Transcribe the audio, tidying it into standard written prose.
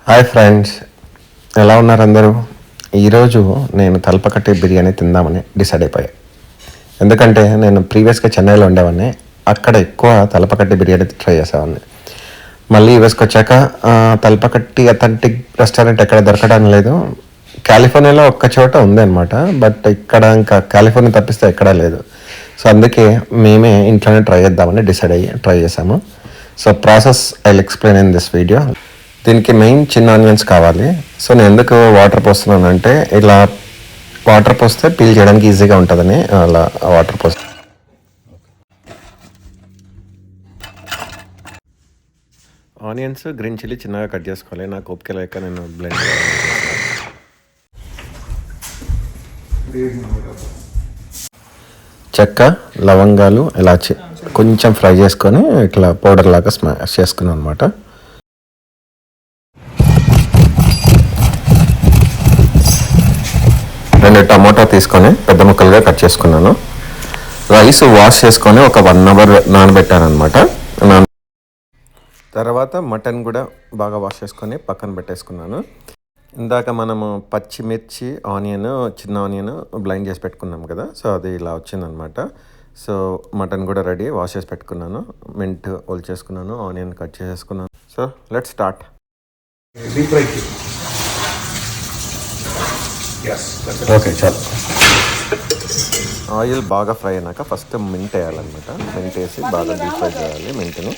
Hi friends, ఎలా ఉన్నారు అందరూ? ఈరోజు నేను తలపకట్టి బిర్యానీ తిందామని డిసైడ్ అయిపోయాను. ఎందుకంటే నేను ప్రీవియస్గా చెన్నైలో ఉండేవాడిని. అక్కడ ఎక్కువ తలపకట్టి బిర్యానీ ట్రై చేసేవాడిని. మళ్ళీ యూఎస్కి వచ్చాక తలపకట్టి అథెంటిక్ రెస్టారెంట్ ఎక్కడ దొరకడం లేదు. కాలిఫోర్నియాలో ఒక్క చోట ఉంది అనమాట, బట్ ఇక్కడ ఇంకా కాలిఫోర్నియా తప్పిస్తే ఎక్కడా లేదు. సో అందుకే మేమే ఇంట్లోనే ట్రై చేద్దామని డిసైడ్ అయ్యి ట్రై చేసాము. So process I will explain in this video. దీనికి మెయిన్ చిన్న ఆనియన్స్ కావాలి. సో నేను ఎందుకు వాటర్ పోస్తున్నానంటే ఇలా వాటర్ పోస్తే పీల్ చేయడానికి ఈజీగా ఉంటుందని అలా వాటర్ పోస్తాను. ఆనియన్స్, గ్రీన్ చిల్లీ చిన్నగా కట్ చేసుకోవాలి. నాకు ఓపిక లేక నేను బ్లెండ్ చెక్క, లవంగాలు, ఇలాచి కొంచెం ఫ్రై చేసుకొని ఇట్లా పౌడర్ లాగా స్మాష్ చేసుకున్నాను అనమాట. రెండు టమోటా తీసుకొని పెద్ద ముక్కలుగా కట్ చేసుకున్నాను. రైస్ వాష్ చేసుకొని ఒక 1 అవర్ నానబెట్టాను అనమాట. తర్వాత మటన్ కూడా బాగా వాష్ చేసుకొని పక్కన పెట్టేసుకున్నాను. ఇందాక మనము పచ్చిమిర్చి, చిన్న ఆనియన్ బ్లైండ్ చేసి పెట్టుకున్నాం కదా, సో అది ఇలా వచ్చిందనమాట. సో మటన్ కూడా రెడీ, వాష్ చేసి పెట్టుకున్నాను. మింట్ ఓల్ చేసుకున్నాను, ఆనియన్ కట్ చేసేసుకున్నాను. So let's start. ఓకే, చాలు. ఆయిల్ బాగా ఫ్రై అయినాక ఫస్ట్ మింట్ వేయాలన్నమాట. మింట్ వేసి బాగా డీప్ ఫ్రై చేయాలి మింట్ని.